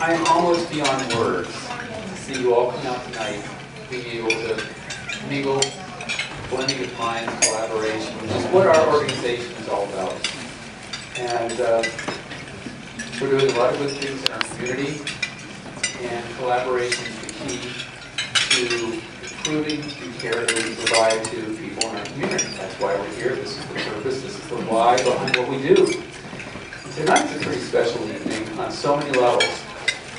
I'm almost beyond words to see you all come out tonight, being able to mingle, blending of minds, collaboration, which is what our organization is all about. And we're doing a lot of good things in our community, and collaboration is the key to improving the care that we provide to people in our community. That's why we're here. This is the purpose. This is the why behind what we do. Tonight's a pretty special evening on so many levels,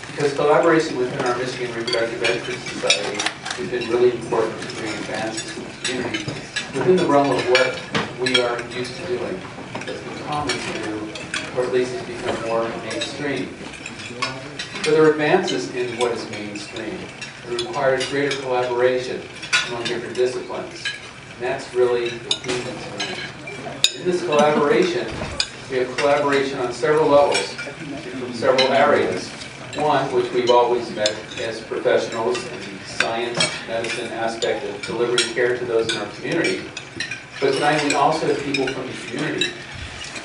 because collaboration within our Michigan Reproductive Endocrine Society has been really important to bring advances to the community within the realm of what we are used to doing. It's been common to do, or at least it's become more mainstream. But there are advances in what is mainstream. It requires greater collaboration among different disciplines. And that's really the theme of tonight. In this collaboration, we have collaboration on several levels, from several areas. One, which we've always met as professionals in the science, medicine aspect of delivering care to those in our community. But tonight we also have people from the community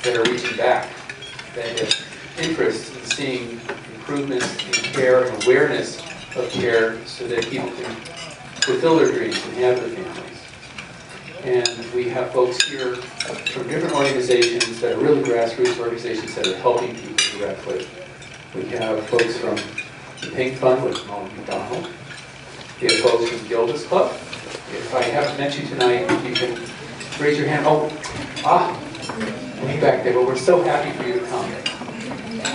that are reaching back, that have interest in seeing improvements in care and awareness of care so that people can fulfill their dreams and have their families. And we have folks here from different organizations that are really grassroots organizations that are helping people directly. We have folks from the Pink Fund with Molly McDonald. We have folks from Gilda's Club. If I haven't met you tonight, if you can raise your hand. Way back there. But we're so happy for you to come.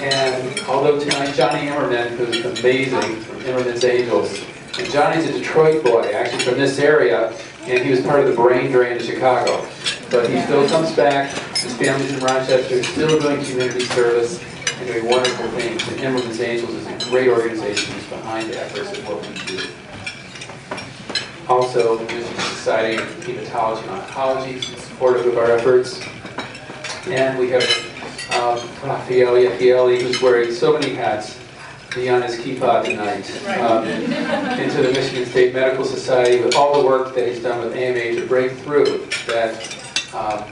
And although tonight Johnny Emmerman, who's amazing from Emmerman's Angels, and Johnny's a Detroit boy, actually from this area, and he was part of the brain drain in Chicago. But he still comes back. His family's in Rochester, still doing community service and doing wonderful things. And Emmerman's Angels is a great organization that's behind the efforts of what we do. Also, the Michigan Society of Hematology and Oncology is supportive of our efforts. And we have Raffaele, who's wearing so many hats beyond his kippah tonight, into the Michigan State Medical Society with all the work that he's done with AMA to break through that,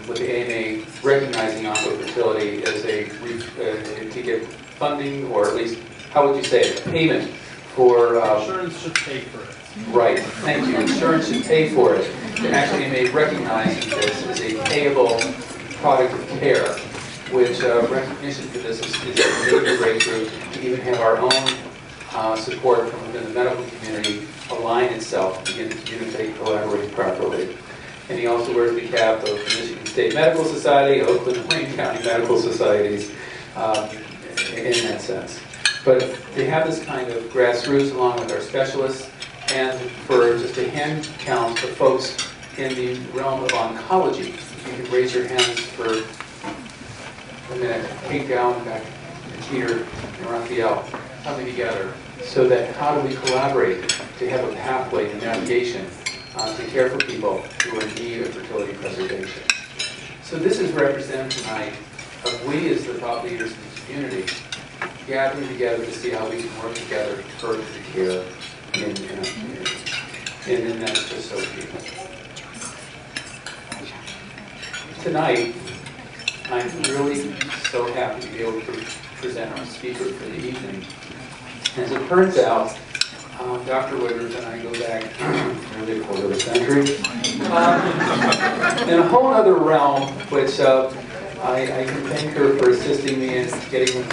with the AMA recognizing oncofertility as to get funding, or at least, how would you say it, payment for... insurance should pay for it. Right, thank you. Insurance should pay for it. And actually AMA recognizing this as a payable product of care, which recognition for this is a major breakthrough to even have our own support from within the medical community align itself, begin to communicate, collaborate properly. And he also wears the cap of the Michigan State Medical Society, Oakland and Wayne County Medical Societies, in that sense. But to have this kind of grassroots along with our specialists, and for just a hand count of folks in the realm of oncology, if you could raise your hands for a minute, Kate Gowan, Dr. Peter, and Raphael, coming together so that how do we collaborate to have a pathway and navigation to care for people who are in need of fertility preservation. So this is represented tonight of we as the thought leaders in the community gathering together to see how we can work together to further the care in our community. And that's just so key. Tonight, I'm really so happy to be able to present our speaker for the evening. As it turns out, Dr. Woodruff and I go back nearly a quarter of a century. In a whole other realm, which I can thank her for assisting me in getting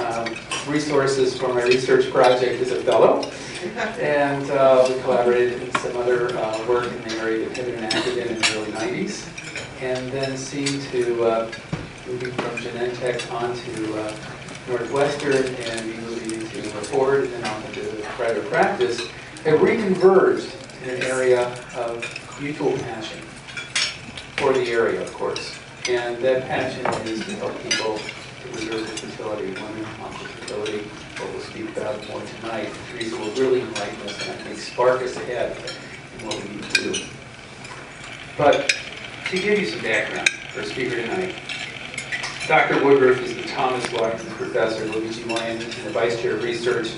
resources for my research project as a fellow. And we collaborated in some other work in the area that had been active in the early 90s. And then seemed to moving from Genentech on to Northwestern and moving into Ford and then on into private practice, have reconverged in an area of mutual passion for the area, of course. And that passion is to help people to preserve their fertility, women on fertility, what we'll speak about more tonight. Teresa will really enlighten us and I think spark us ahead in what we need to do. But to give you some background for our speaker tonight, Dr. Woodruff is the Thomas Watkins Professor of OBGYN and the Vice Chair of Research,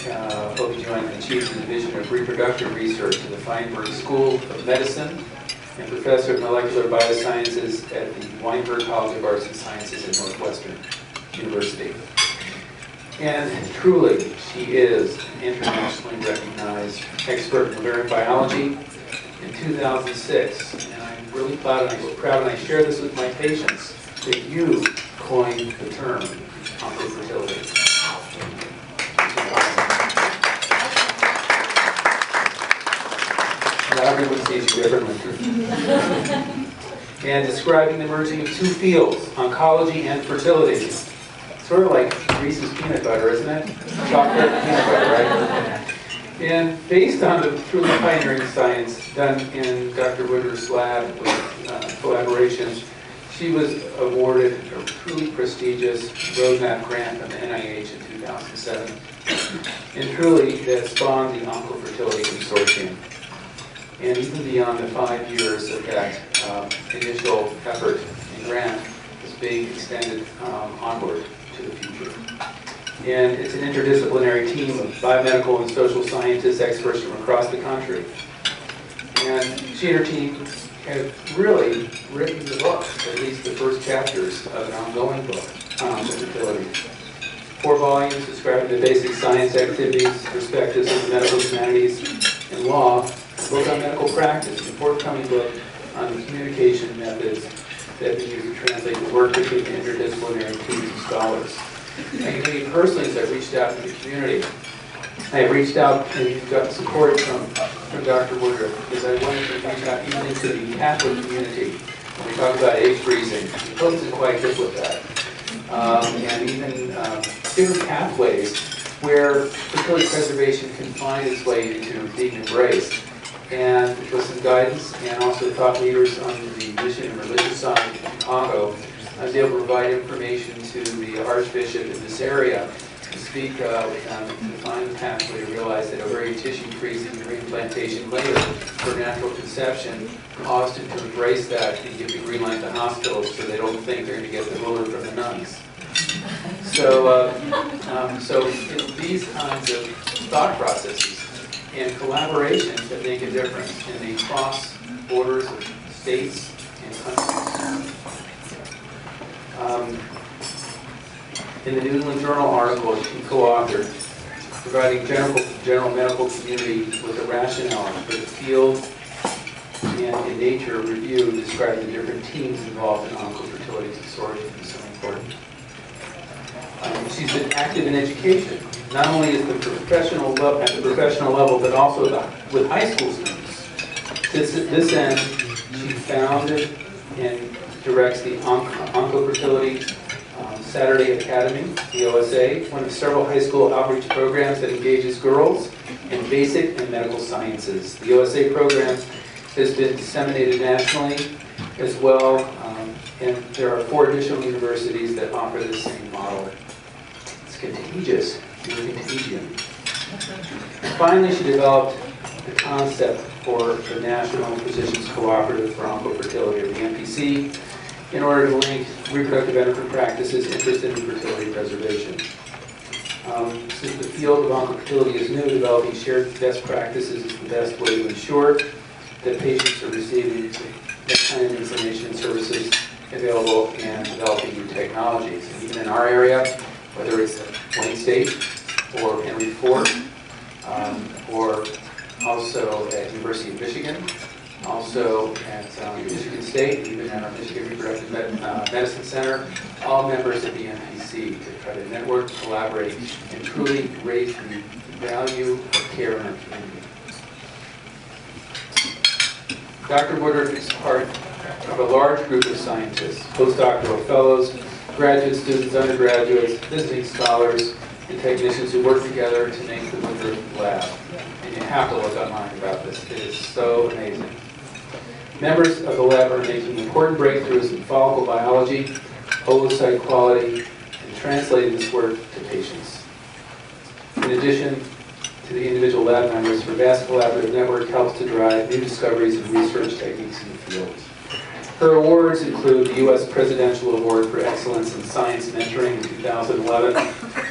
OBGYN and Chief of the Division of Reproductive Research at the Feinberg School of Medicine and Professor of Molecular Biosciences at the Weinberg College of Arts and Sciences at Northwestern University. And truly, she is an internationally recognized expert in ovarian biology. In 2006, and I'm really proud and I share this with my patients, that you coined the term oncofertility. Not everyone sees you differently. And describing the merging of two fields, oncology and fertility. Sort of like Reese's peanut butter, isn't it? Chocolate peanut butter, right? And based on the truly pioneering science done in Dr. Woodruff's lab with collaborations, she was awarded a truly prestigious roadmap grant from the NIH in 2007. And truly, that spawned the Oncofertility Consortium. And even beyond the 5 years of that initial effort and grant, is being extended onward to the future. And it's an interdisciplinary team of biomedical and social scientists, experts from across the country. And she and her team have really written the book, at least the first chapters of an ongoing book on fertility. 4 volumes describing the basic science activities, perspectives of the medical humanities, and law, a book on medical practice, a forthcoming book on the communication methods that we use to translate the work between interdisciplinary teams of scholars. I can tell you personally, as I've reached out to the community, I've reached out and got support from Dr. Woodruff, because I wanted to reach out even into the Catholic community. When we talk about egg freezing, he wasn't quite good with that. And even different pathways where fertility preservation can find its way into being embraced. And with some guidance, and also thought leaders on the mission and religious side in Congo, I was able to provide information to the Archbishop in this area to speak with them to find the pathway to realize that ovarian tissue freezing and reimplantation later for natural conception caused him to embrace that and give the green light to hospitals so they don't think they're going to get the ruler from the nuns. So, these kinds of thought processes and collaborations that make a difference in the cross borders of states and countries. In the New England Journal article, she co-authored, providing general medical community with a rationale for the field and in Nature review describing the different teams involved in Oncofertility Consortium is so important. She's been active in education, not only at the professional level, but also with high school students. To this end, she founded and directs the Oncofertility Saturday Academy, the OSA, one of several high school outreach programs that engages girls in basic and medical sciences. The OSA program has been disseminated nationally as well, and there are 4 additional universities that offer the same model. It's contagious. You're contagion. Finally, she developed the concept for the National Physicians Cooperative for Oncofertility, or the NPC, in order to link reproductive endocrine practices interested in fertility preservation. Since the field of oncofertility is new, developing shared best practices is the best way to ensure that patients are receiving that kind of information and services available and developing new technologies. And even in our area, whether it's at Wayne State or Henry Ford, or also at University of Michigan, also at Michigan State, even at our Michigan Reproductive Medicine Center, all members of the NPC to try to network, collaborate, and truly raise the value of care in our community. Dr. Woodruff is part of a large group of scientists, postdoctoral fellows, graduate students, undergraduates, visiting scholars, and technicians who work together to make the Woodruff Lab. And you have to look online about this. It is so amazing. Members of the lab are making important breakthroughs in follicle biology, oocyte quality, and translating this work to patients. In addition to the individual lab members, her vast collaborative network helps to drive new discoveries and research techniques in the field. Her awards include the U.S. Presidential Award for Excellence in Science Mentoring in 2011,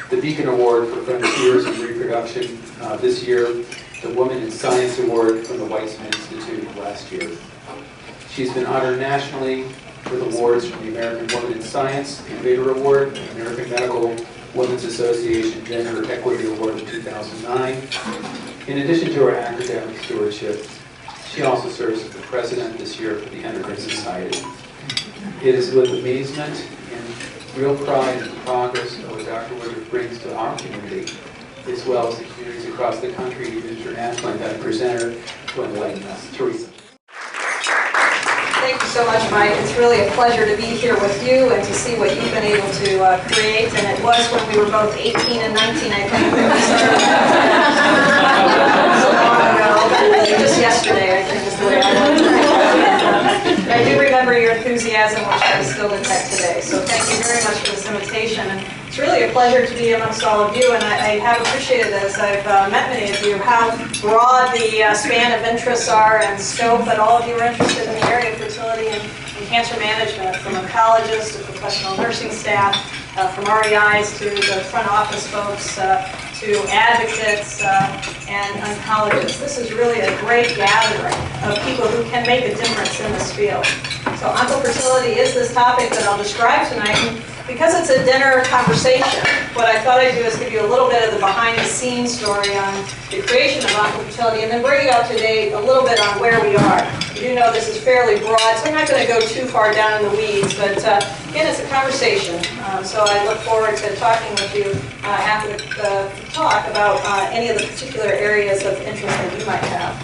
the Beacon Award for Frontiers in Reproduction this year, the Women in Science Award from the Weizmann Institute last year. She's been honored nationally with awards from the American Women in Science Innovator Award, the American Medical Women's Association Gender Equity Award in 2009. In addition to her academic stewardship, she also serves as the president this year for the Endocrine Society. It is with amazement and real pride in the progress of what Dr. Woodruff brings to our community, as well as the communities across the country and internationally, that I present her to enlighten us. Teresa. Thank you so much, Mike. It's really a pleasure to be here with you and to see what you've been able to create. And it was when we were both 18 and 19, I think, that we started. So long ago. Really just yesterday, I think, is the way I look at it. I do remember your enthusiasm, which I still detect today. So thank you very much for this invitation. And it's really a pleasure to be amongst all of you, and I have appreciated this. I've met many of you, how broad the span of interests are and scope, but all of you are interested in the area of fertility and cancer management, from oncologists to professional nursing staff, from REIs to the front office folks, to advocates and oncologists. This is really a great gathering of people who can make a difference in this field. So oncofertility is this topic that I'll describe tonight. And because it's a dinner conversation, what I thought I'd do is give you a little bit of the behind-the-scenes story on the creation of oncofertility, and then bring you up to date a little bit on where we are. You do know this is fairly broad, so I'm not going to go too far down in the weeds, but again, it's a conversation. So I look forward to talking with you after the talk about any of the particular areas of interest that you might have.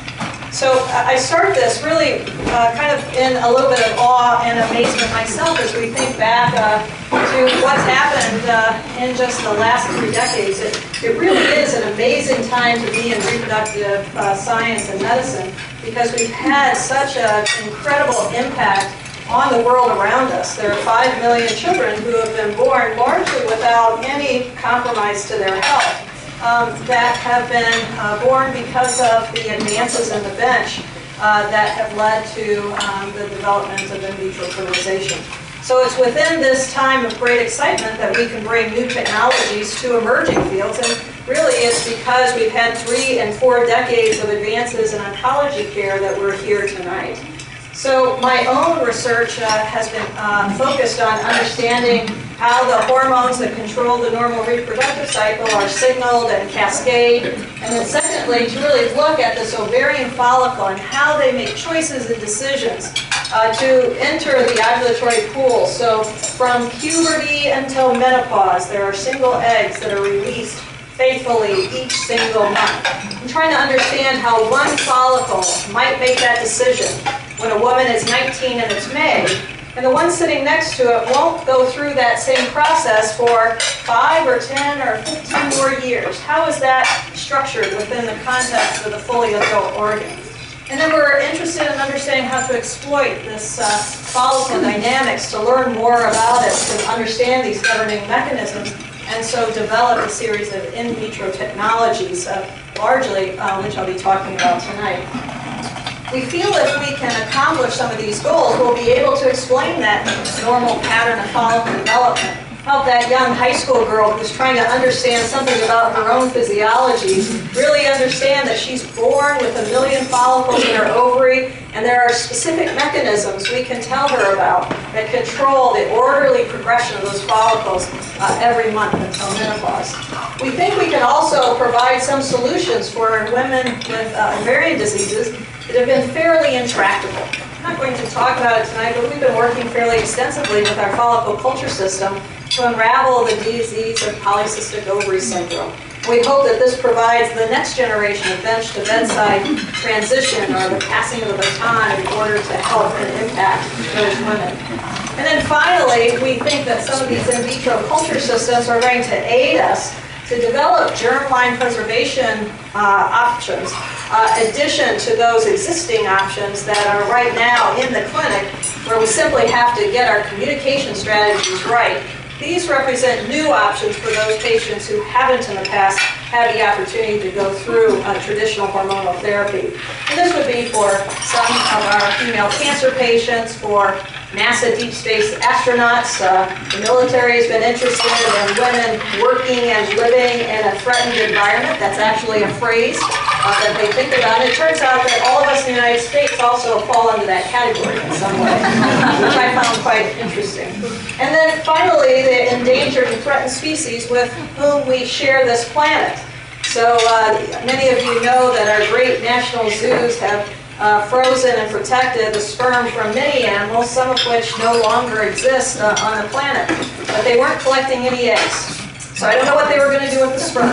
So I start this really kind of in a little bit of awe and amazement myself as we think back to what's happened in just the last 3 decades. It really is an amazing time to be in reproductive science and medicine, because we've had such an incredible impact on the world around us. There are 5 million children who have been born largely without any compromise to their health. That have been born because of the advances in the bench that have led to the development of in vitro fertilization. So it's within this time of great excitement that we can bring new technologies to emerging fields, and really it's because we've had 3 and 4 decades of advances in oncology care that we're here tonight. So my own research has been focused on understanding how the hormones that control the normal reproductive cycle are signaled and cascade, and then secondly, to really look at this ovarian follicle and how they make choices and decisions to enter the ovulatory pool. So from puberty until menopause, there are single eggs that are released faithfully each single month. I'm trying to understand how one follicle might make that decision when a woman is 19 and it's May, and the one sitting next to it won't go through that same process for 5 or 10 or 15 more years. How is that structured within the context of the fully adult organ? And then we're interested in understanding how to exploit this follicle dynamics, to learn more about it, to understand these governing mechanisms, and so develop a series of in vitro technologies, largely which I'll be talking about tonight. We feel if we can accomplish some of these goals, we'll be able to explain that normal pattern of follicle development. Help that young high school girl who's trying to understand something about her own physiology really understand that she's born with 1 million follicles in her ovary, and there are specific mechanisms we can tell her about that control the orderly progression of those follicles every month until menopause. We think we can also provide some solutions for women with ovarian diseases that have been fairly intractable. I'm not going to talk about it tonight, but we've been working fairly extensively with our follicle culture system to unravel the disease of polycystic ovary syndrome. We hope that this provides the next generation of bench-to-bedside transition, or the passing of the baton, in order to help and impact those women. And then finally, we think that some of these in vitro culture systems are going to aid us to develop germline preservation options, addition to those existing options that are right now in the clinic, where we simply have to get our communication strategies right. These represent new options for those patients who haven't in the past had the opportunity to go through traditional hormonal therapy. And this would be for some of our female cancer patients, for NASA deep space astronauts. The military has been interested in women working and living in a threatened environment. That's actually a phrase that they think about. And it turns out that all of us in the United States also fall under that category in some way, which I found quite interesting. And then finally, the endangered and threatened species with whom we share this planet. So many of you know that our great national zoos have frozen and protected the sperm from many animals, some of which no longer exist on the planet. But they weren't collecting any eggs. So I don't know what they were going to do with the sperm.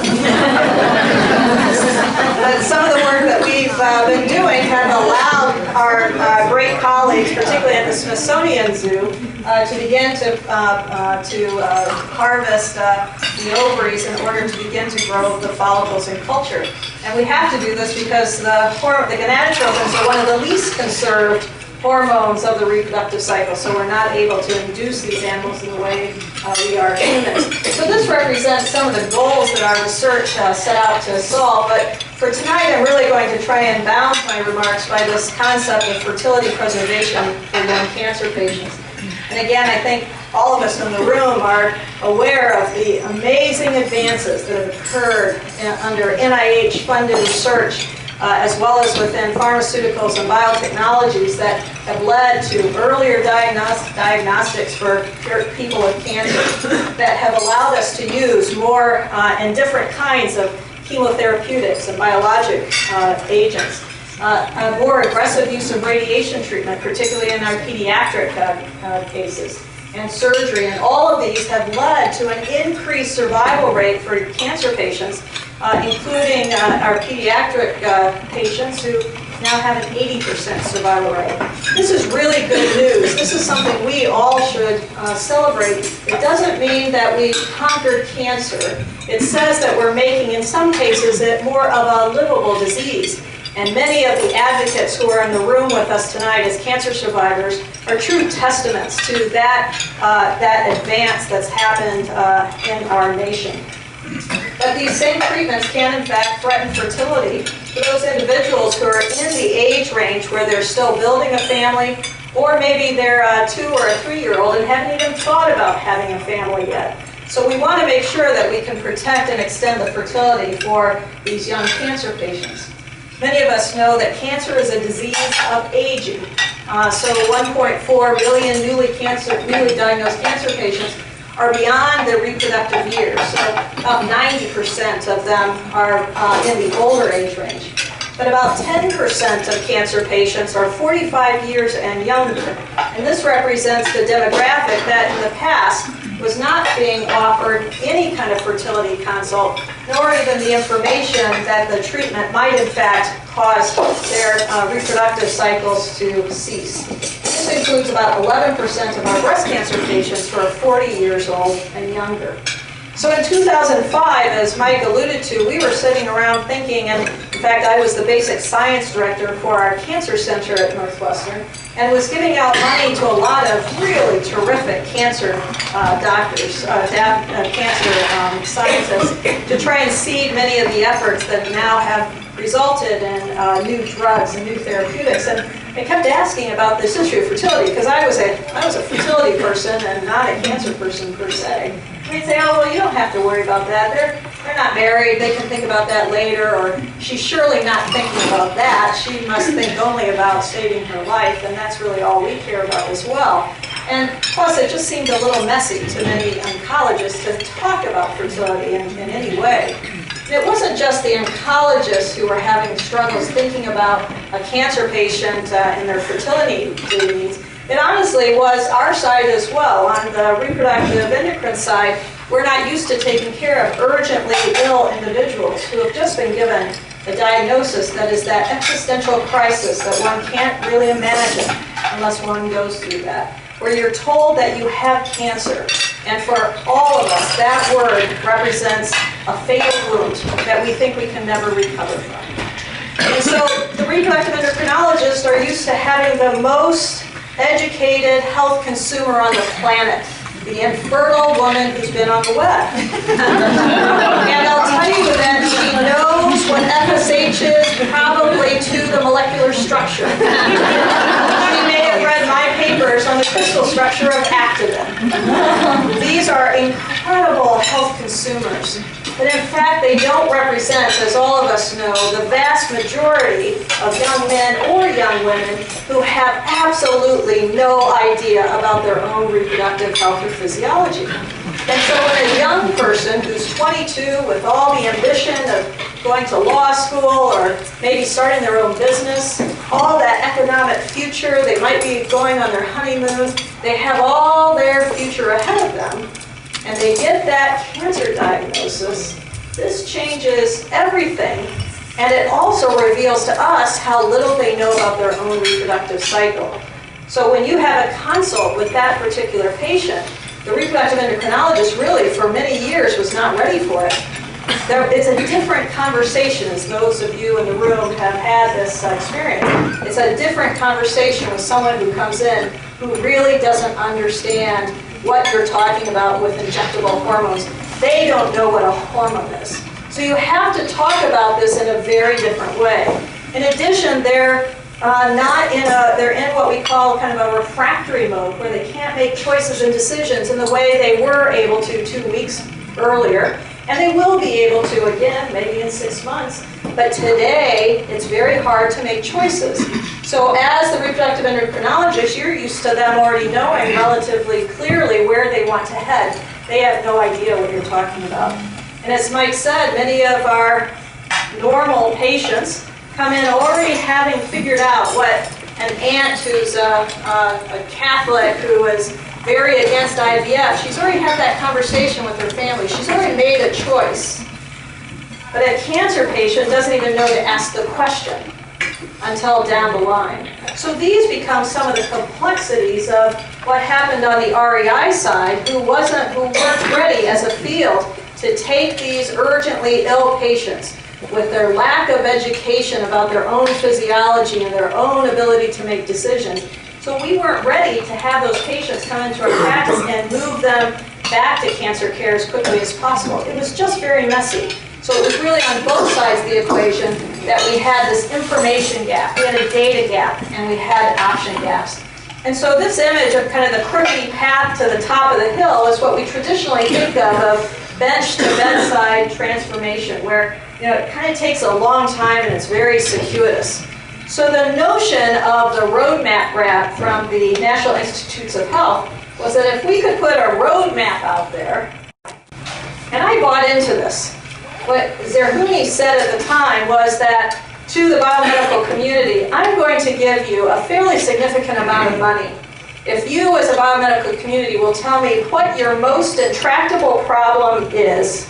But some of the work that we've been doing have allowed our great colleagues, particularly at the Smithsonian Zoo, to begin to harvest the ovaries in order to begin to grow the follicles in culture. And we have to do this because the gonadotropins are one of the least conserved hormones of the reproductive cycle, so we're not able to induce these animals in the way we are humans. So this represents some of the goals that our research set out to solve, but for tonight I'm really going to try and bound my remarks by this concept of fertility preservation for young cancer patients. And again, I think all of us in the room are aware of the amazing advances that have occurred under NIH-funded research as well as within pharmaceuticals and biotechnologies that have led to earlier diagnostics for people with cancer that have allowed us to use more and different kinds of chemotherapeutics and biologic agents. A more aggressive use of radiation treatment, particularly in our pediatric cases, and surgery. And all of these have led to an increased survival rate for cancer patients, including our pediatric patients who now have an 80% survival rate. This is really good news. This is something we all should celebrate. It doesn't mean that we conquered cancer. It says that we're making, in some cases, it more of a livable disease. And many of the advocates who are in the room with us tonight as cancer survivors are true testaments to that advance that's happened in our nation. But these same treatments can in fact threaten fertility for those individuals who are in the age range where they're still building a family, or maybe they're a 2 or a 3-year-old and haven't even thought about having a family yet. So we want to make sure that we can protect and extend the fertility for these young cancer patients. Many of us know that cancer is a disease of aging. So 1.4 million newly diagnosed cancer patients are beyond their reproductive years. So about 90% of them are in the older age range. But about 10% of cancer patients are 45 years and younger. And this represents the demographic that in the past was not being offered any kind of fertility consult, nor even the information that the treatment might in fact cause their reproductive cycles to cease. This includes about 11% of our breast cancer patients who are 40 years old and younger. So in 2005, as Mike alluded to, we were sitting around thinking, and in fact I was the basic science director for our cancer center at Northwestern, and was giving out money to a lot of really terrific cancer doctors, cancer scientists, to try and seed many of the efforts that now have resulted in new drugs and new therapeutics. And I kept asking about this issue of fertility, because I was a fertility person and not a cancer person per se. And they'd say, oh, well, you don't have to worry about that. They're not married. They can think about that later. Or she's surely not thinking about that. She must think only about saving her life, and that's really all we care about as well. And plus, it just seemed a little messy to many oncologists to talk about fertility in any way. And it wasn't just the oncologists who were having struggles thinking about a cancer patient and their fertility needs. It honestly was our side as well. On the reproductive endocrine side, we're not used to taking care of urgently ill individuals who have just been given a diagnosis that is that existential crisis that one can't really imagine unless one goes through that, where you're told that you have cancer. And for all of us, that word represents a fatal wound that we think we can never recover from. And so the reproductive endocrinologists are used to having the most educated health consumer on the planet, the infertile woman who's been on the web. And I'll tell you that she knows what FSH is, probably to the molecular structure. She may have read my paper consumers on the crystal structure of activin. These are incredible health consumers. But in fact, they don't represent, as all of us know, the vast majority of young men or young women who have absolutely no idea about their own reproductive health or physiology. And so when a young person who's 22 with all the ambition of going to law school or maybe starting their own business, all that economic future, they might be going on their honeymoon, they have all their future ahead of them, and they get that cancer diagnosis, this changes everything, and it also reveals to us how little they know about their own reproductive cycle. So when you have a consult with that particular patient, the reproductive endocrinologist really, for many years, was not ready for it. It's a different conversation, as those of you in the room have had this experience. It's a different conversation with someone who comes in who really doesn't understand what you're talking about with injectable hormones. They don't know what a hormone is. So you have to talk about this in a very different way. In addition, they're in what we call kind of a refractory mode, where they can't make choices and decisions in the way they were able to 2 weeks earlier. And they will be able to again, maybe in 6 months. But today, it's very hard to make choices. So as the reproductive endocrinologist, you're used to them already knowing relatively clearly where they want to head. They have no idea what you're talking about. And as Mike said, many of our normal patients come in already having figured out what an aunt who's a Catholic who is very against IVF, she's already had that conversation with her family. She's already made a choice. But a cancer patient doesn't even know to ask the question until down the line. So these become some of the complexities of what happened on the REI side, who weren't ready as a field to take these urgently ill patients with their lack of education about their own physiology and their own ability to make decisions. So we weren't ready to have those patients come into our practice and move them back to cancer care as quickly as possible. It was just very messy. So it was really on both sides of the equation that we had this information gap, we had a data gap, and we had option gaps. And so this image of kind of the crookedy path to the top of the hill is what we traditionally think of bench to bedside transformation, where it kind of takes a long time and it's very circuitous. So the notion of the roadmap graph from the National Institutes of Health was that if we could put a roadmap out there, and I bought into this. What Zerhouni said at the time was that to the biomedical community, I'm going to give you a fairly significant amount of money if you as a biomedical community will tell me what your most intractable problem is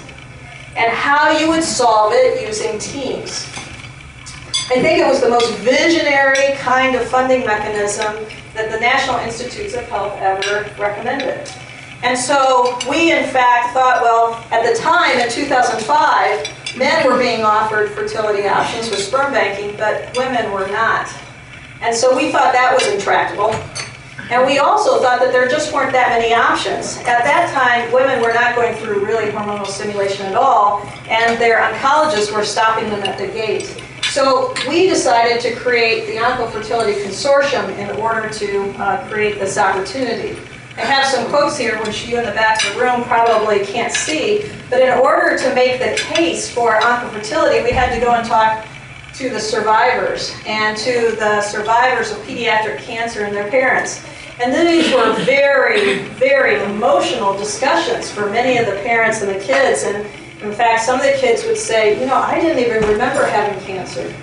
and how you would solve it using teams. I think it was the most visionary kind of funding mechanism that the National Institutes of Health ever recommended. And so we, in fact, thought, well, at the time, in 2005, men were being offered fertility options with sperm banking, but women were not. And so we thought that was intractable. And we also thought that there just weren't that many options. At that time, women were not going through really hormonal stimulation at all, and their oncologists were stopping them at the gate. So we decided to create the Oncofertility Consortium in order to create this opportunity. I have some quotes here, which you in the back of the room probably can't see, but in order to make the case for oncofertility, we had to go and talk to the survivors and to the survivors of pediatric cancer and their parents. And these were very, very emotional discussions for many of the parents and the kids. And in fact, some of the kids would say, I didn't even remember having cancer.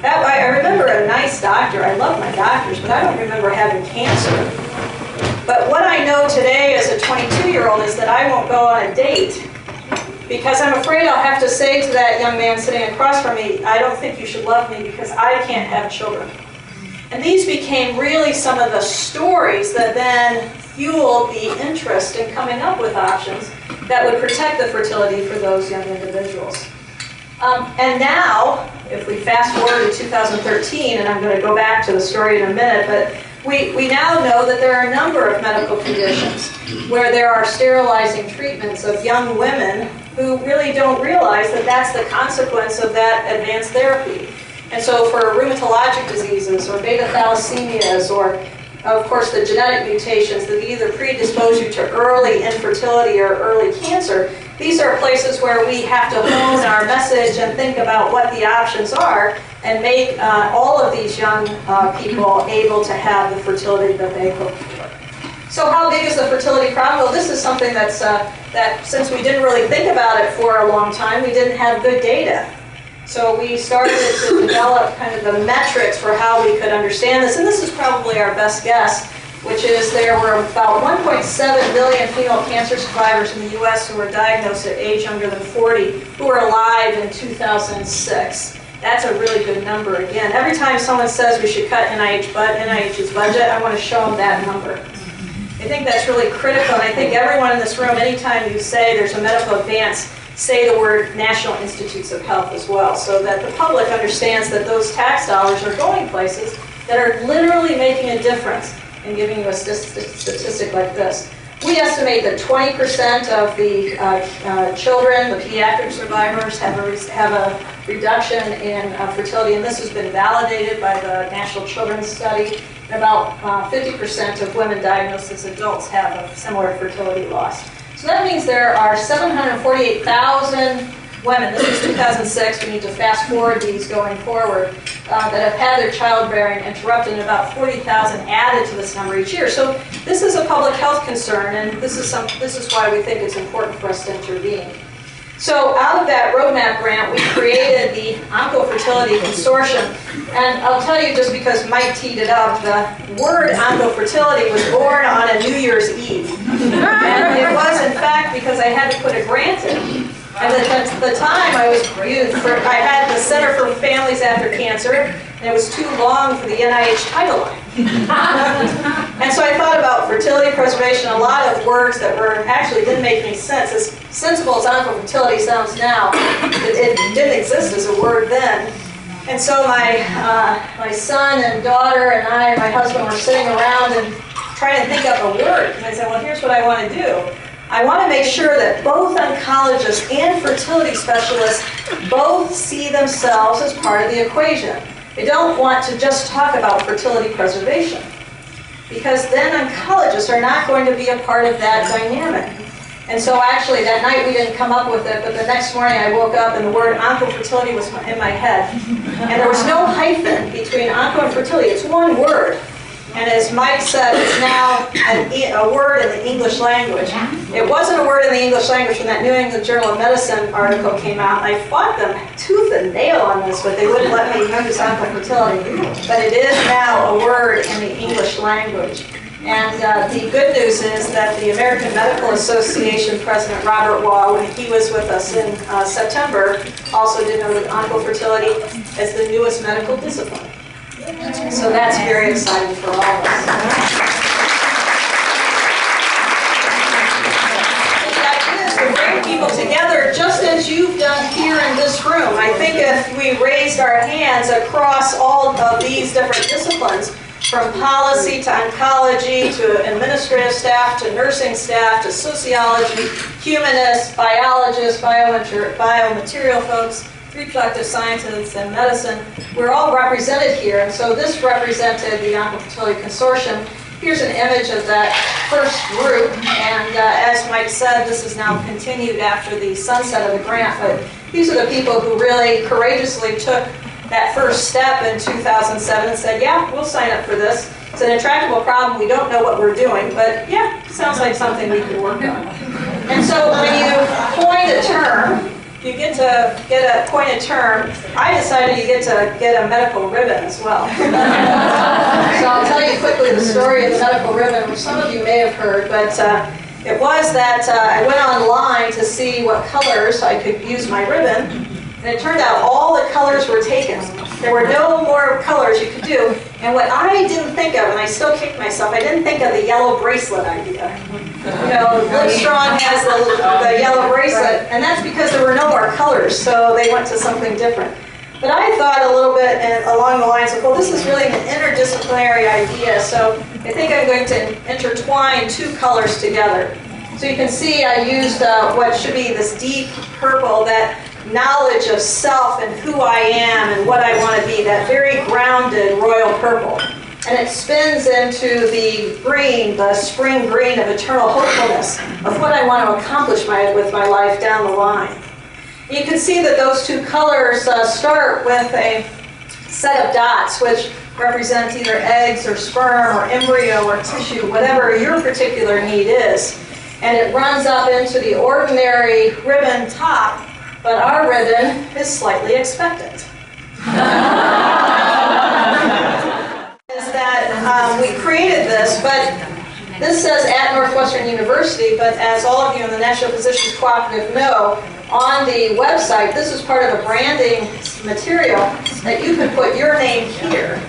I remember a nice doctor. I love my doctors, but I don't remember having cancer. But what I know today as a 22-year-old is that I won't go on a date because I'm afraid I'll have to say to that young man sitting across from me, I don't think you should love me because I can't have children. And these became really some of the stories that then fueled the interest in coming up with options that would protect the fertility for those young individuals. And now, if we fast forward to 2013, and I'm going to go back to the story in a minute, but we now know that there are a number of medical conditions where there are sterilizing treatments of young women who really don't realize that that's the consequence of that advanced therapy. And so for rheumatologic diseases or beta thalassemia or of course, the genetic mutations that either predispose you to early infertility or early cancer. These are places where we have to hone our message and think about what the options are and make all of these young people able to have the fertility that they hope for. So how big is the fertility problem? Well, this is something that's, that since we didn't really think about it for a long time, we didn't have good data. So we started to develop kind of the metrics for how we could understand this, and this is probably our best guess, which is there were about 1.7 million female cancer survivors in the U.S. who were diagnosed at age younger than 40 who were alive in 2006. That's a really good number. Again, every time someone says we should cut NIH's budget, I want to show them that number. I think that's really critical, and I think everyone in this room, anytime you say there's a medical advance, say the word National Institutes of Health as well, so that the public understands that those tax dollars are going places that are literally making a difference in giving you a statistic like this. We estimate that 20% of the children, the pediatric survivors, have a reduction in fertility, and this has been validated by the National Children's Study. About 50% of women diagnosed as adults have a similar fertility loss. So that means there are 748,000 women, this is 2006, we need to fast forward these going forward, that have had their childbearing interrupted, and about 40,000 added to this number each year. So this is a public health concern, and this is why we think it's important for us to intervene. So out of that roadmap grant, we created the Oncofertility Consortium. And I'll tell you, just because Mike teed it up, the word oncofertility was born on a New Year's Eve. And it was, in fact, because I had to put a grant in. And at the time, I had the Center for Families After Cancer, and it was too long for the NIH title line. And so I thought about fertility preservation, a lot of words that actually didn't make any sense. As sensible as oncofertility sounds now, it didn't exist as a word then. And so my son and daughter and I and my husband were sitting around and trying to think up a word. And I said, well, here's what I want to do. I want to make sure that both oncologists and fertility specialists both see themselves as part of the equation. They don't want to just talk about fertility preservation, because then oncologists are not going to be a part of that dynamic. And so actually that night we didn't come up with it, but the next morning I woke up and the word oncofertility was in my head. And there was no hyphen between onco and fertility, it's one word. And as Mike said, it's now a word in the English language. It wasn't a word in the English language when that New England Journal of Medicine article came out. I fought them tooth and nail on this, but they wouldn't let me use oncofertility. But it is now a word in the English language. And the good news is that the American Medical Association President Robert Waugh, when he was with us in September, also denoted oncofertility as the newest medical discipline. So that's very exciting for all of us. The idea is to bring people together just as you've done here in this room. I think if we raised our hands across all of these different disciplines, from policy to oncology to administrative staff to nursing staff to sociology, humanists, biologists, biomaterial folks, reproductive scientists, and medicine, we're all represented here. And so this represented the Oncofertility Consortium. Here's an image of that first group. And as Mike said, this is now continued after the sunset of the grant. But these are the people who really courageously took that first step in 2007 and said, yeah, we'll sign up for this. It's an intractable problem. We don't know what we're doing, but yeah, sounds like something we could work on. And so when you coin a term, you get to get a coin a term. I decided you get to get a medical ribbon as well. So I'll tell you quickly the story of the medical ribbon, which some of you may have heard, but it was that I went online to see what colors I could use my ribbon. And it turned out all the colors were taken. There were no more colors you could do. And what I didn't think of, and I still kicked myself, I didn't think of the yellow bracelet idea. You know, Livestrong has the yellow bracelet, and that's because there were no more colors, so they went to something different. But I thought a little bit along the lines of, well, this is really an interdisciplinary idea, so I think I'm going to intertwine two colors together. So you can see I used what should be this deep purple, that knowledge of self and who I am and what I want to be, that very grounded royal purple. and it spins into the green, the spring green of eternal hopefulness of what I want to accomplish with my life down the line. You can see that those two colors start with a set of dots, which represent either eggs or sperm or embryo or tissue, whatever your particular need is. And it runs up into the ordinary ribbon top, but our ribbon is slightly expectant. Is that we created this, but this says at Northwestern University, but as all of you in the National Physicians Cooperative know, on the website, this is part of a branding material that you can put your name here.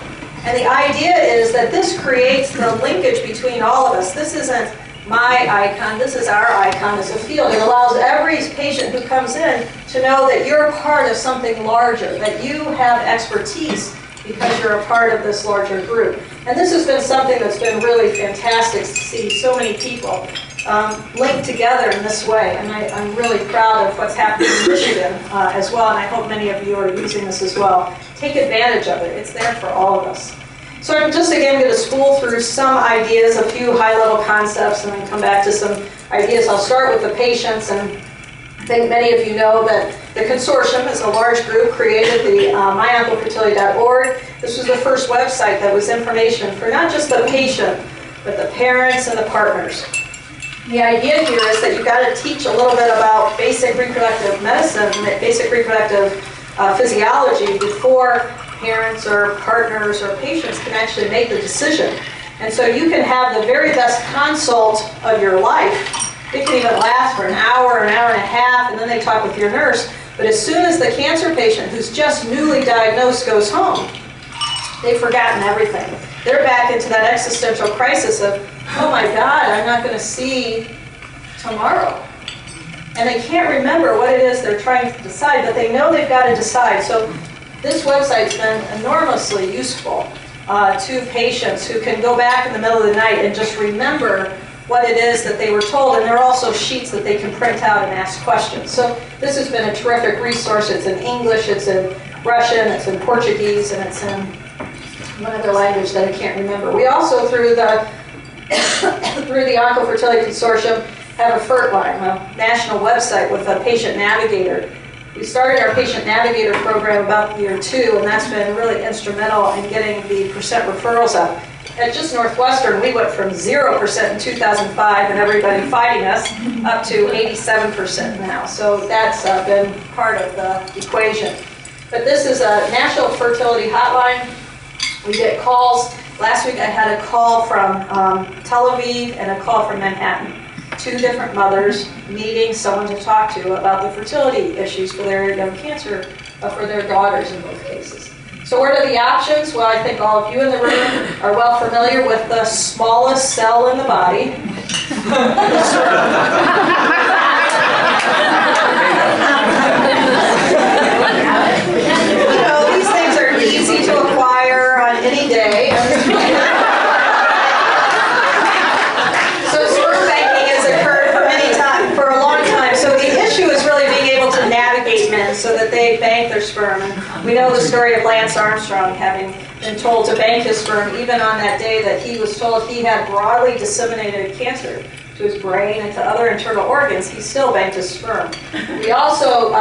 And the idea is that this creates the linkage between all of us. This isn't my icon, this is our icon as a field. It allows every patient who comes in to know that you're part of something larger, that you have expertise because you're a part of this larger group. And this has been something that's been really fantastic to see so many people linked together in this way. And I'm really proud of what's happening in Michigan as well, and I hope many of you are using this as well. Take advantage of it. It's there for all of us. So I'm just again going to spool through some ideas, a few high-level concepts, and then come back to some ideas. I'll start with the patients, and I think many of you know that the consortium is a large group created, the myoncofertility.org. This was the first website that was information for not just the patient, but the parents and the partners. The idea here is that you've got to teach a little bit about basic reproductive medicine, basic reproductive physiology before parents or partners or patients can actually make the decision. And so you can have the very best consult of your life. It can even last for an hour and a half, and then they talk with your nurse. But as soon as the cancer patient who's just newly diagnosed goes home, they've forgotten everything. They're back into that existential crisis of, oh my God, I'm not going to see tomorrow. And they can't remember what it is they're trying to decide, but they know they've got to decide. So this website's been enormously useful to patients who can go back in the middle of the night and just remember what it is that they were told. And there are also sheets that they can print out and ask questions. So this has been a terrific resource. It's in English, it's in Russian, it's in Portuguese, and it's in one other language that I can't remember. We also, through the Oncofertility Consortium, have a FertLine, a national website with a patient navigator. We started our patient navigator program about year 2, and that's been really instrumental in getting the percent referrals up. At just Northwestern, we went from 0% in 2005 and everybody fighting us up to 87% now. So that's been part of the equation. But this is a national fertility hotline. We get calls. Last week I had a call from Tel Aviv and a call from Manhattan. 2 different mothers needing someone to talk to about the fertility issues for their young cancer, for their daughters in both cases. So what are the options? Well, I think all of you in the room are well familiar with the smallest cell in the body. You know, these things are easy to acquire on any day. So that they bank their sperm. And we know the story of Lance Armstrong having been told to bank his sperm even on that day that he was told he had broadly disseminated cancer to his brain and to other internal organs. He still banked his sperm. We also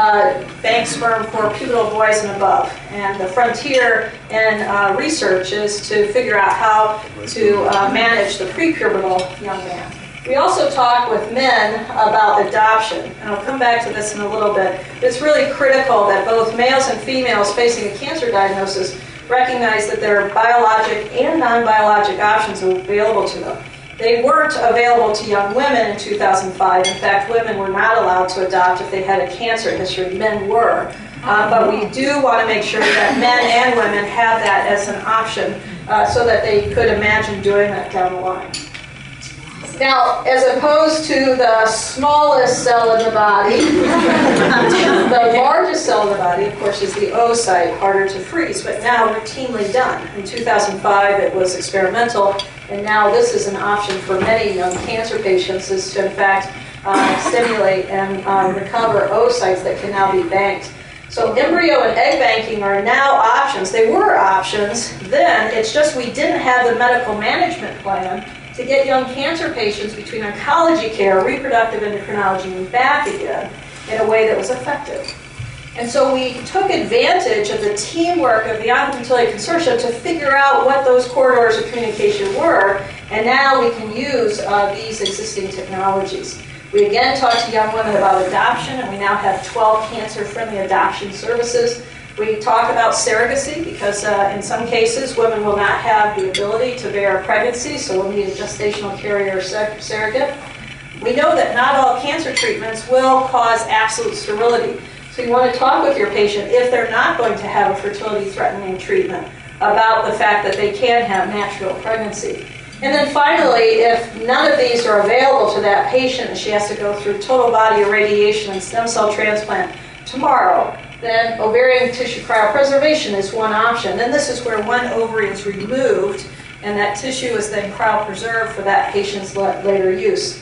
bank sperm for pubertal boys and above. And the frontier in research is to figure out how to manage the prepubertal young man. We also talk with men about adoption, and I'll come back to this in a little bit. It's really critical that both males and females facing a cancer diagnosis recognize that there are biologic and non-biologic options available to them. They weren't available to young women in 2005. In fact, women were not allowed to adopt if they had a cancer history. Men were. But we do want to make sure that men and women have that as an option so that they could imagine doing that down the line. Now, as opposed to the smallest cell in the body, the largest cell in the body, of course, is the oocyte, harder to freeze, but now routinely done. In 2005, it was experimental, and now this is an option for many young cancer patients, is to, in fact, stimulate and recover oocytes that can now be banked. So embryo and egg banking are now options. They were options then, it's just we didn't have the medical management plan to get young cancer patients between oncology care, reproductive endocrinology, and back again in a way that was effective. And so we took advantage of the teamwork of the Oncofertility Consortium to figure out what those corridors of communication were, and now we can use these existing technologies. We again talked to young women about adoption, and we now have 12 cancer-friendly adoption services. We talk about surrogacy because in some cases women will not have the ability to bear a pregnancy, so we'll need a gestational carrier surrogate. We know that not all cancer treatments will cause absolute sterility. So you want to talk with your patient, if they're not going to have a fertility-threatening treatment, about the fact that they can have natural pregnancy. And then finally, if none of these are available to that patient and she has to go through total body irradiation and stem cell transplant tomorrow, then ovarian tissue cryopreservation is one option. And this is where one ovary is removed and that tissue is then cryopreserved for that patient's later use.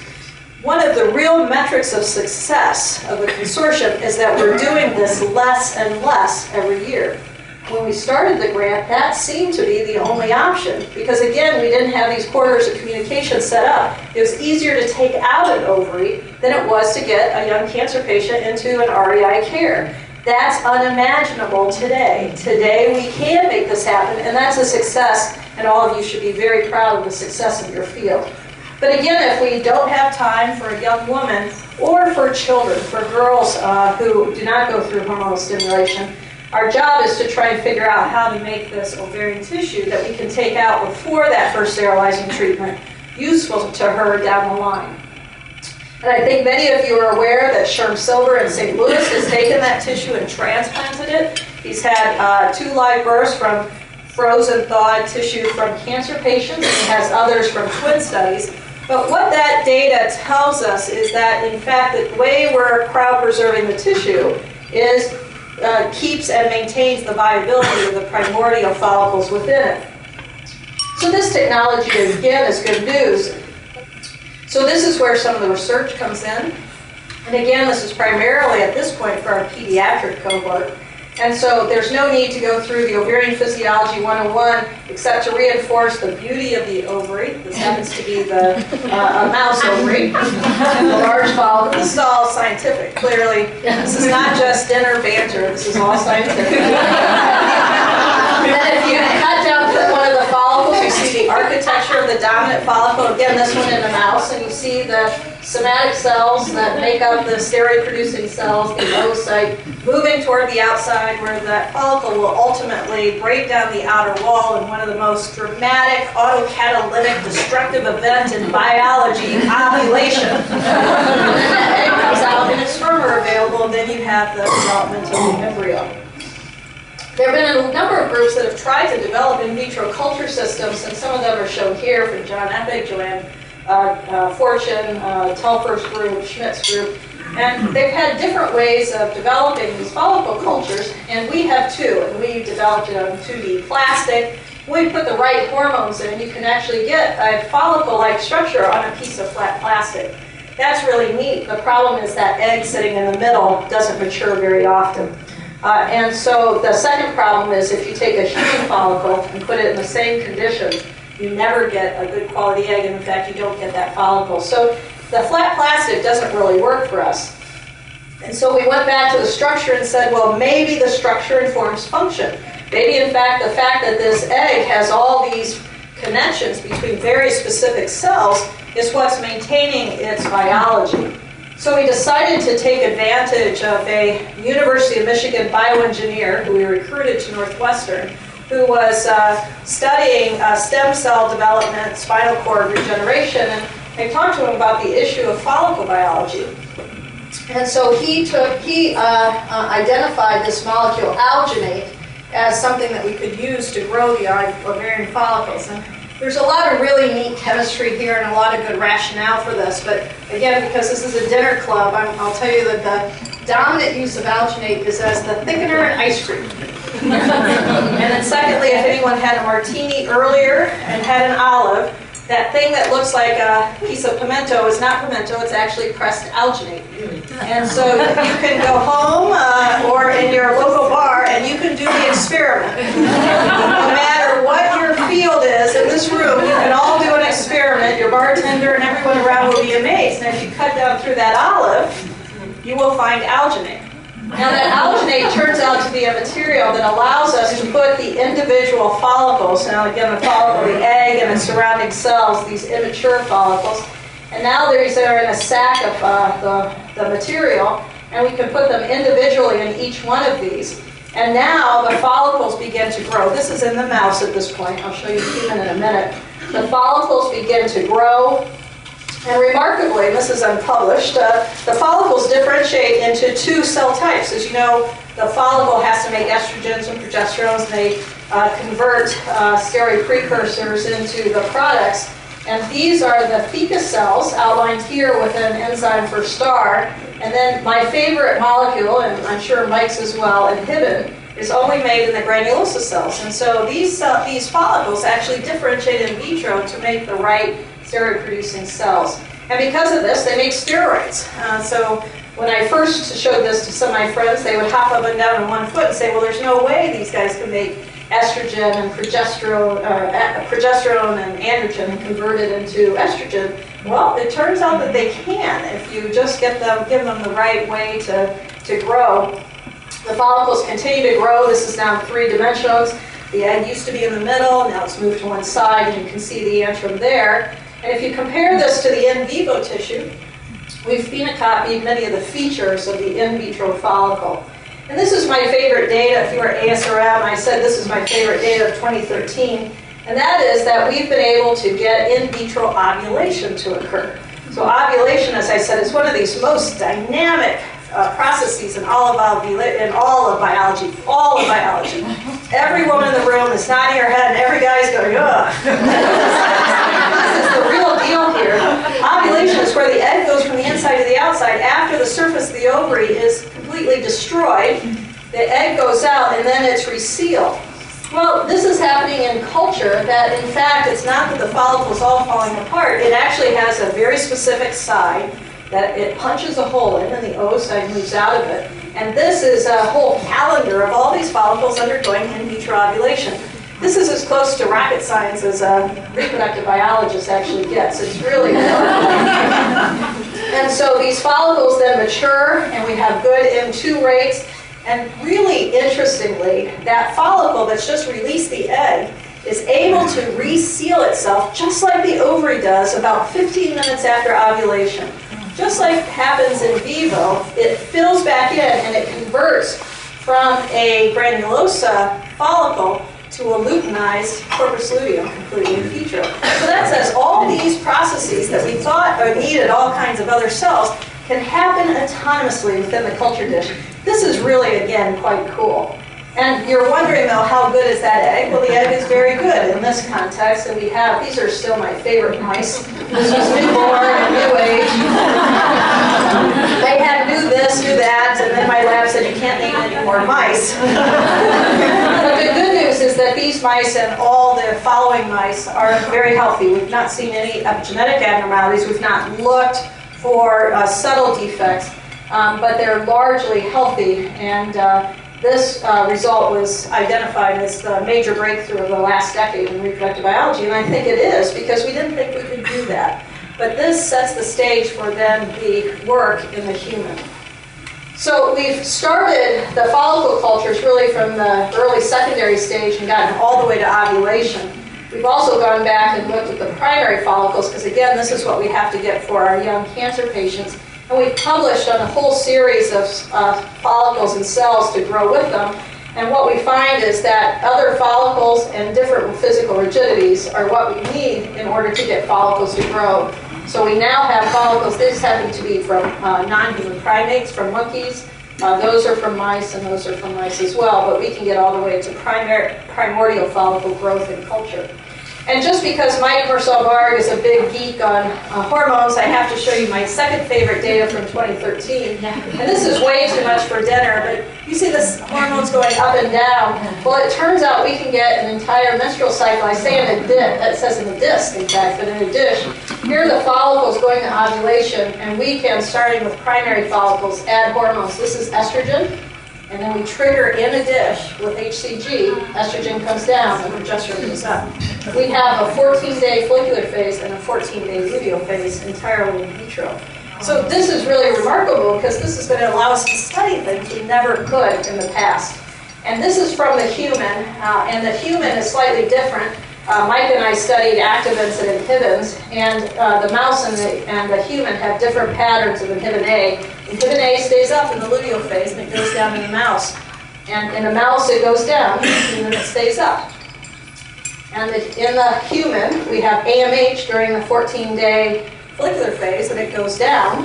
One of the real metrics of success of the consortium is that we're doing this less and less every year. When we started the grant, that seemed to be the only option because, again, we didn't have these corridors of communication set up. It was easier to take out an ovary than it was to get a young cancer patient into an REI care. That's unimaginable today. Today, we can make this happen, and that's a success, and all of you should be very proud of the success of your field. But again, if we don't have time for a young woman or for children, for girls who do not go through hormonal stimulation, our job is to try and figure out how to make this ovarian tissue that we can take out before that first sterilizing treatment useful to her down the line. And I think many of you are aware that Sherm Silver in St. Louis has taken that tissue and transplanted it. He's had 2 live births from frozen thawed tissue from cancer patients, and he has others from twin studies. But what that data tells us is that, in fact, the way we're cryopreserving the tissue is keeps and maintains the viability of the primordial follicles within it. So this technology, again, is good news. So this is where some of the research comes in. And again, this is primarily at this point for our pediatric cohort. And so there's no need to go through the ovarian physiology 101 except to reinforce the beauty of the ovary. This happens to be a mouse ovary, the large follicle. This is all scientific, clearly. This is not just dinner banter. This is all scientific. And then if you cut down one of the follicles, you see the architecture of the dominant follicle. Again, this one in the mouse, and you see the somatic cells that make up the steroid-producing cells, the oocyte, moving toward the outside where that follicle will ultimately break down the outer wall in one of the most dramatic autocatalytic destructive events in biology, ovulation. And then that egg comes out and its sperm are available, and then you have the development of the embryo. There have been a number of groups that have tried to develop in vitro culture systems, and some of them are shown here from John Epic, Joanne Fortune, Telfer's group, Schmidt's group, and they've had different ways of developing these follicle cultures, and we have too, and we developed it on 2D plastic. When we put the right hormones in, you can actually get a follicle-like structure on a piece of flat plastic. That's really neat. The problem is that egg sitting in the middle doesn't mature very often. And so the second problem is if you take a human follicle and put it in the same conditions, you never get a good quality egg, and in fact, you don't get that follicle. So the flat plastic doesn't really work for us. And so we went back to the structure and said, well, maybe the structure informs function. Maybe, in fact, the fact that this egg has all these connections between very specific cells is what's maintaining its biology. So we decided to take advantage of a University of Michigan bioengineer who we recruited to Northwestern, who was studying stem cell development, spinal cord regeneration, and I talked to him about the issue of follicle biology. And so he identified this molecule alginate as something that we could use to grow the ovarian follicles. And there's a lot of really neat chemistry here and a lot of good rationale for this, but again, because this is a dinner club, I'll tell you that the dominant use of alginate is as the thickener in ice cream. And then secondly, if anyone had a martini earlier and had an olive, that thing that looks like a piece of pimento is not pimento, it's actually pressed alginate. And so you can go home or in your experiment. No matter what your field is in this room, you can all do an experiment. Your bartender and everyone around will be amazed. And if you cut down through that olive, you will find alginate. Now that alginate turns out to be a material that allows us to put the individual follicles, now again the follicle, the egg and its surrounding cells, these immature follicles, and now these are in a sac of the material, and we can put them individually in each one of these. And now the follicles begin to grow. This is in the mouse at this point. I'll show you the human in a minute. The follicles begin to grow. And remarkably, this is unpublished, the follicles differentiate into two cell types. As you know, the follicle has to make estrogens and progesterones, and they convert steroid precursors into the products. And these are the theca cells, outlined here with an enzyme for star. And then my favorite molecule, and I'm sure Mike's as well, inhibin, is only made in the granulosa cells. And so these follicles actually differentiate in vitro to make the right steroid-producing cells. And because of this, they make steroids. So when I first showed this to some of my friends, they would hop up and down on one foot and say, well, there's no way these guys can make estrogen and progesterone and androgen and convert it into estrogen. Well, it turns out that they can if you just give them the right way to grow. The follicles continue to grow. This is now 3 dimensions. The egg used to be in the middle, now it's moved to one side, and you can see the antrum there. And if you compare this to the in vivo tissue, we've phenocopied many of the features of the in vitro follicle. And this is my favorite data. If you were ASRM, I said this is my favorite data of 2013. And that is that we've been able to get in vitro ovulation to occur. So ovulation, as I said, is one of these most dynamic processes in all of biology. All of biology. Every woman in the room is nodding her head, and every guy's going, ugh. This is the real deal here. Ovulation is where the egg goes from the inside to the outside. After the surface of the ovary is completely destroyed, the egg goes out, and then it's resealed. Well, this is happening in culture that, in fact, it's not that the follicle is all falling apart. It actually has a very specific side that it punches a hole in, and the oocyte moves out of it. And this is a whole calendar of all these follicles undergoing in vitro ovulation. This is as close to rocket science as a reproductive biologist actually gets. It's really good. And so these follicles then mature, and we have good M2 rates. And really interestingly, that follicle that's just released the egg is able to reseal itself just like the ovary does about 15 minutes after ovulation. Just like happens in vivo, it fills back in and it converts from a granulosa follicle to a luteinized corpus luteum completely in vitro. So that says all these processes that we thought needed all kinds of other cells can happen autonomously within the culture dish. This is really, again, quite cool. And you're wondering, though, how good is that egg? Well, the egg is very good in this context, and we have, these are still my favorite mice. This was newborn and new age. They had new this, new that, and then my lab said, you can't name any more mice. But the good news is that these mice and all the following mice are very healthy. We've not seen any epigenetic abnormalities. We've not looked for subtle defects, but they're largely healthy, and this result was identified as the major breakthrough of the last decade in reproductive biology, and I think it is, because we didn't think we could do that. But this sets the stage for then the work in the human. So we've started the follicle cultures really from the early secondary stage and gotten all the way to ovulation. We've also gone back and looked at the primary follicles, because again, this is what we have to get for our young cancer patients. And we've published on a whole series of follicles and cells to grow with them. And what we find is that other follicles and different physical rigidities are what we need in order to get follicles to grow. So we now have follicles. This happen to be from non-human primates, from monkeys. Those are from mice, and those are from mice as well. But we can get all the way to primordial follicle growth in culture. And just because Mike Mersol-Barg is a big geek on hormones, I have to show you my second favorite data from 2013. And this is way too much for dinner, but you see this hormones going up and down. Well, it turns out we can get an entire menstrual cycle. I say in a dish, that says in a disc, in fact, but in a dish. Here are the follicles going to ovulation, and we can, starting with primary follicles, add hormones. This is estrogen. And then we trigger in a dish with HCG, estrogen comes down and progesterone goes up. We have a 14-day follicular phase and a 14-day luteal phase entirely in vitro. So this is really remarkable because this is going to allow us to study things we never could in the past. And this is from the human, and the human is slightly different. Mike and I studied activins and inhibins, and the mouse and the human have different patterns of inhibin A. Inhibin A stays up in the luteal phase, and it goes down in the mouse. And in the mouse, it goes down, and then it stays up. And in the human, we have AMH during the 14-day follicular phase, and it goes down,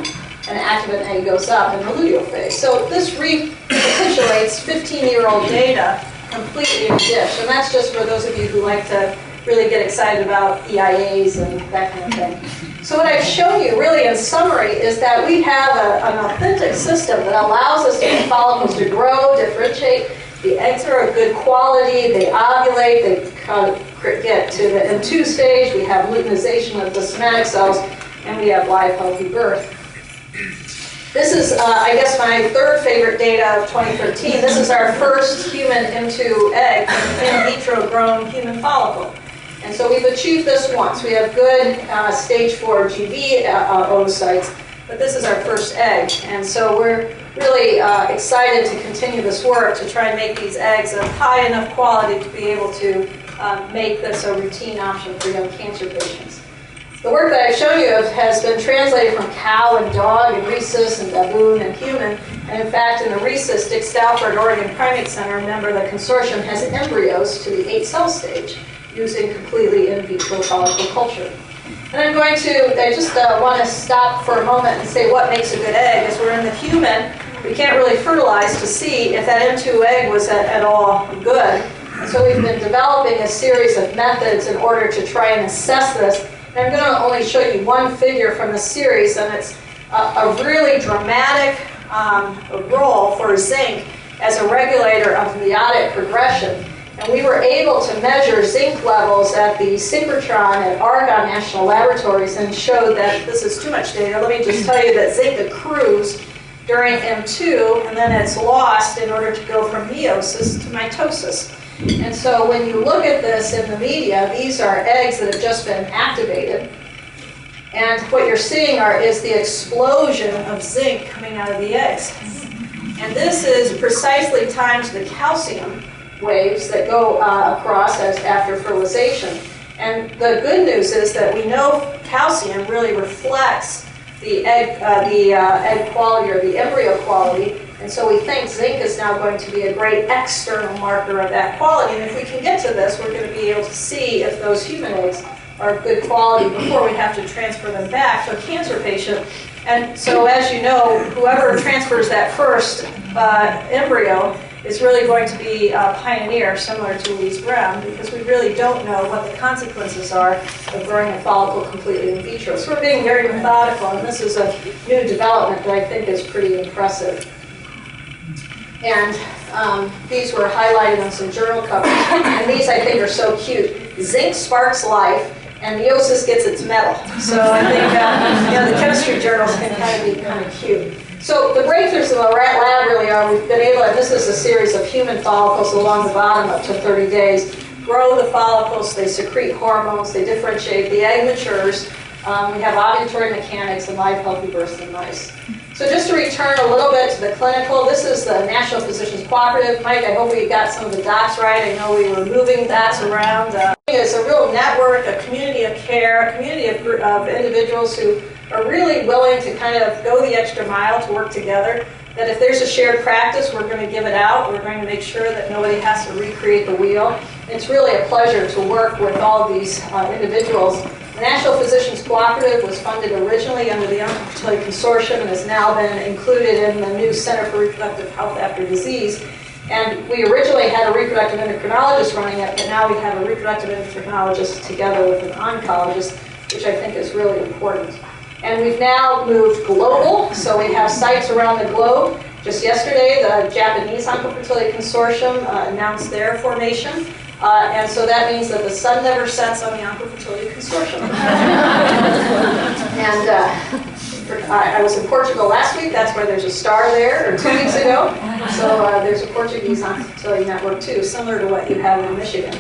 and activin A goes up in the luteal phase. So this recapitulates 15-year-old data completely in a dish, and that's just for those of you who like to really get excited about EIAs and that kind of thing. So what I've shown you really in summary is that we have an authentic system that allows us to get follicles to grow, differentiate. The eggs are of good quality, they ovulate, they get to the M2 stage, we have luteinization of the somatic cells, and we have live healthy birth. This is, I guess, my third favorite data of 2013. This is our first human M2 egg, in vitro grown human follicle. And so we've achieved this once. We have good stage 4 GB oocytes, but this is our first egg. And so we're really excited to continue this work to try and make these eggs of high enough quality to be able to make this a routine option for young cancer patients. The work that I've shown you has been translated from cow and dog and rhesus and baboon and human. And in fact, in the rhesus, Dick Stalford Oregon Primate Center, a member of the consortium, has embryos to the 8-cell stage using completely in vitro follicle culture. And I'm going to, I just want to stop for a moment and say what makes a good egg. As we're in the human, we can't really fertilize to see if that M2 egg was at all good. And so we've been developing a series of methods in order to try and assess this. And I'm going to only show you one figure from the series, and it's a really dramatic role for zinc as a regulator of meiotic progression. And we were able to measure zinc levels at the synchrotron at Argonne National Laboratories and showed that this is too much data. Let me just tell you that zinc accrues during M2, and then it's lost in order to go from meiosis to mitosis. And so when you look at this in the media, these are eggs that have just been activated. And what you're seeing is the explosion of zinc coming out of the eggs. And this is precisely timed to the calcium waves that go across after fertilization. And the good news is that we know calcium really reflects the egg quality or the embryo quality. And so we think zinc is now going to be a great external marker of that quality. And if we can get to this, we're going to be able to see if those human eggs are of good quality before we have to transfer them back to a cancer patient. And so as you know, whoever transfers that first embryo is really going to be a pioneer, similar to Louise Brown, because we really don't know what the consequences are of growing a follicle completely in vitro. So we're being very methodical, and this is a new development that I think is pretty impressive. And these were highlighted on some journal covers, and these I think are so cute. Zinc sparks life, and meiosis gets its medal. So I think the chemistry journals can be kind of cute. So the breakthroughs in the rat lab really are, we've been able to, this is a series of human follicles along the bottom up to 30 days, grow the follicles, they secrete hormones, they differentiate, the egg matures, we have ovulatory mechanics and live healthy births in mice. So just to return a little bit to the clinical, this is the National Physicians Cooperative. Mike, I hope we got some of the dots right. I know we were moving dots around. It's a real network, a community of care, a community of individuals who are really willing to kind of go the extra mile to work together. That if there's a shared practice, we're going to give it out. We're going to make sure that nobody has to recreate the wheel. It's really a pleasure to work with all of these individuals. The National Physicians Cooperative was funded originally under the Untitled Consortium and has now been included in the new Center for Reproductive Health After Disease. And we originally had a reproductive endocrinologist running it, but now we have a reproductive endocrinologist together with an oncologist, which I think is really important. And we've now moved global, so we have sites around the globe. Just yesterday, the Japanese Oncofertility Consortium announced their formation. And so that means that the sun never sets on the Oncofertility Consortium. And I was in Portugal last week. That's why there's a star there, or 2 weeks ago. So there's a Portuguese Fertility network too, similar to what you have in Michigan.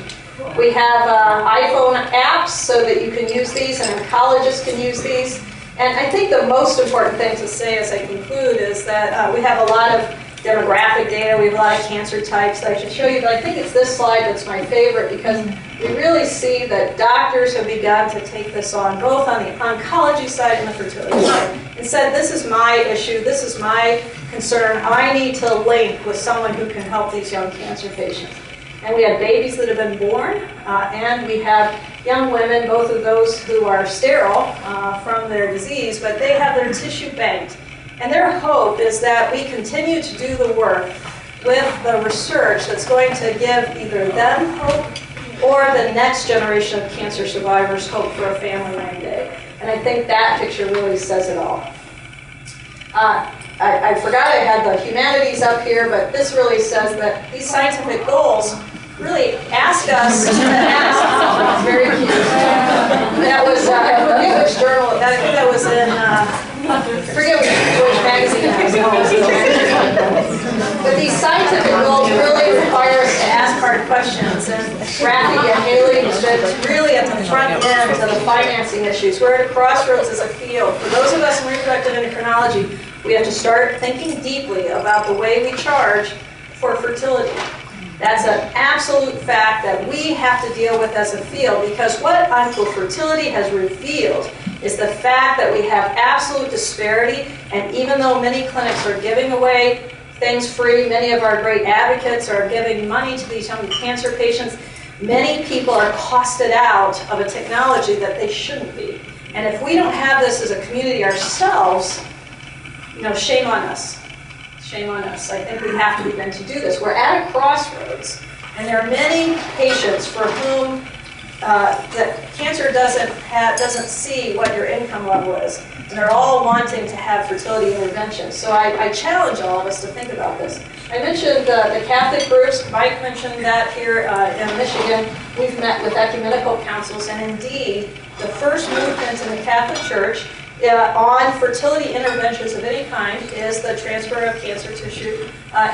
We have iPhone apps so that you can use these, and oncologists can use these. And I think the most important thing to say as I conclude is that we have a lot of demographic data, we have a lot of cancer types that I should show you, but I think it's this slide that's my favorite because we really see that doctors have begun to take this on, both on the oncology side and the fertility side, and said, this is my issue, this is my concern, I need to link with someone who can help these young cancer patients. And we have babies that have been born, and we have young women, both of those who are sterile from their disease, but they have their tissue banked. And their hope is that we continue to do the work with the research that's going to give either them hope or the next generation of cancer survivors hope for a family one day. And I think that picture really says it all. I forgot I had the humanities up here, but this really says that these scientific goals really ask us to ask. Very cute. That was, I forget which journal, I think that was in, I forget which magazine it was. But these scientific goals really require us to ask hard questions. And Rafi and Haley has been really at the front end of the financing issues. We're at a crossroads as a field. For those of us in reproductive endocrinology, we have to start thinking deeply about the way we charge for fertility. That's an absolute fact that we have to deal with as a field, because what Oncofertility has revealed is the fact that we have absolute disparity, and even though many clinics are giving away things free, many of our great advocates are giving money to these young cancer patients, many people are costed out of a technology that they shouldn't be. And if we don't have this as a community ourselves, you know, shame on us. Shame on us. I think we have to begin to do this. We're at a crossroads, and there are many patients for whom that cancer doesn't see what your income level is, and they're all wanting to have fertility intervention. So I challenge all of us to think about this. I mentioned the Catholic groups. Mike mentioned that here in Michigan. We've met with ecumenical councils, and indeed, the first movement in the Catholic Church on fertility interventions of any kind is the transfer of cancer tissue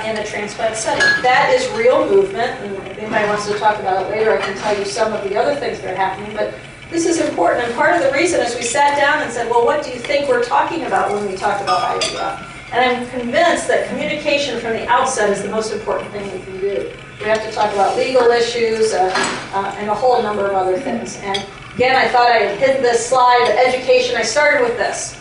in a transplant setting. That is real movement, and if anybody wants to talk about it later, I can tell you some of the other things that are happening, but this is important, and part of the reason is we sat down and said, well, what do you think we're talking about when we talk about IVF? And I'm convinced that communication from the outset is the most important thing we can do. We have to talk about legal issues and a whole number of other things. And again, I thought I had hidden this slide, education. I started with this,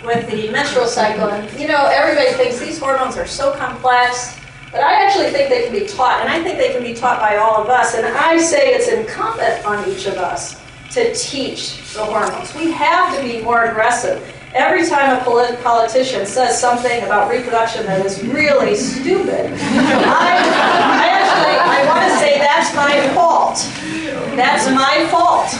with the menstrual cycle. And you know, everybody thinks these hormones are so complex, but I actually think they can be taught, and I think they can be taught by all of us. And I say it's incumbent on each of us to teach the hormones. We have to be more aggressive. Every time a politician says something about reproduction that is really stupid, I want to say that's my fault. That's my fault.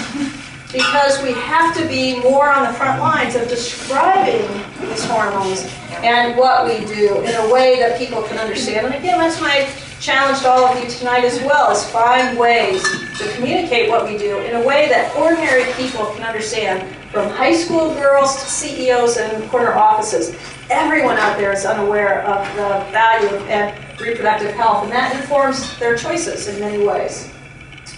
Because we have to be more on the front lines of describing these hormones and what we do in a way that people can understand. And again, that's my challenge to all of you tonight as well, is find ways to communicate what we do in a way that ordinary people can understand, from high school girls to CEOs and corner offices. Everyone out there is unaware of the value of reproductive health, and that informs their choices in many ways.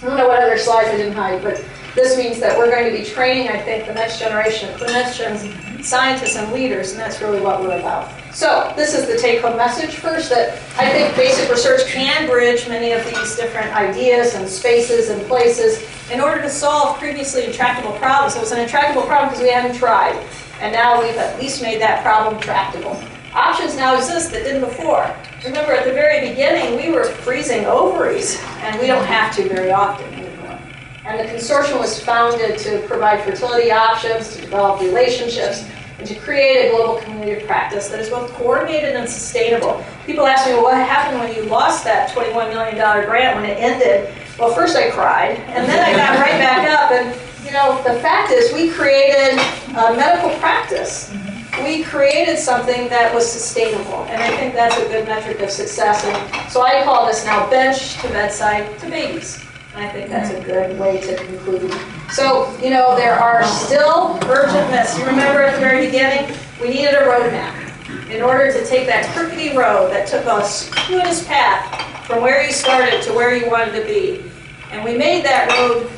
I don't know what other slides I didn't hide, but this means that we're going to be training, I think, the next generation of clinicians, scientists, and leaders, and that's really what we're about. So this is the take-home message. First, that I think basic research can bridge many of these different ideas and spaces and places in order to solve previously intractable problems. It was an intractable problem because we hadn't tried, and now we've at least made that problem tractable. Options now exist that didn't before. Remember, at the very beginning, we were freezing ovaries, and we don't have to very often anymore. And the consortium was founded to provide fertility options, to develop relationships, and to create a global community of practice that is both coordinated and sustainable. People ask me, well, what happened when you lost that $21 million grant when it ended? Well, first I cried, and then I got right back up, and you know, the fact is we created a medical practice. We created something that was sustainable, and I think that's a good metric of success. And so I call this now bench to bedside to babies. And I think that's a good way to conclude. So, you know, there are still urgent myths. You remember at the very beginning, we needed a roadmap in order to take that crookedy road that took a circuitous path from where you started to where you wanted to be. And we made that road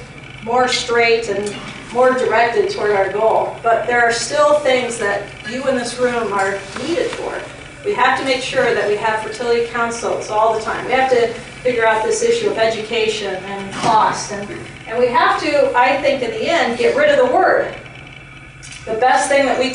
more straight and more directed toward our goal. But there are still things that you in this room are needed for. We have to make sure that we have fertility consults all the time. We have to figure out this issue of education and cost. And we have to, I think, in the end, get rid of the word. The best thing that we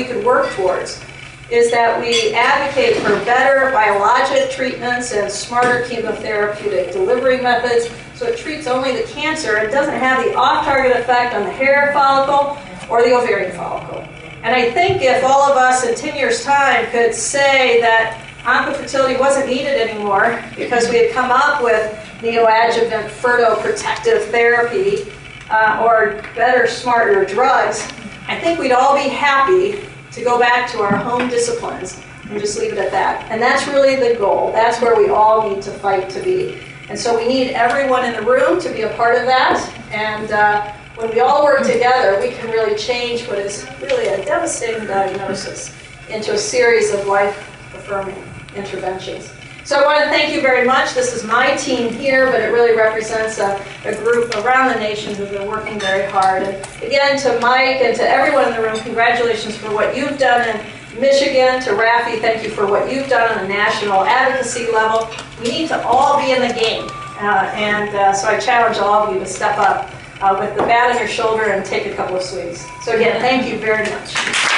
could work towards is that we advocate for better biologic treatments and smarter chemotherapeutic delivery methods so it treats only the cancer and doesn't have the off-target effect on the hair follicle or the ovarian follicle. And I think if all of us in 10 years' time could say that oncofertility wasn't needed anymore because we had come up with neoadjuvant fertoprotective therapy or better, smarter drugs, I think we'd all be happy to go back to our home disciplines and just leave it at that. And that's really the goal. That's where we all need to fight to be. And so we need everyone in the room to be a part of that. And when we all work together, we can really change what is really a devastating diagnosis into a series of life-affirming interventions. So I want to thank you very much. This is my team here, but it really represents a group around the nation who've been working very hard. And again, to Mike and to everyone in the room, congratulations for what you've done in Michigan. To Rafi, thank you for what you've done on a national advocacy level. We need to all be in the game. So I challenge all of you to step up with the bat on your shoulder and take a couple of swings. So again, thank you very much.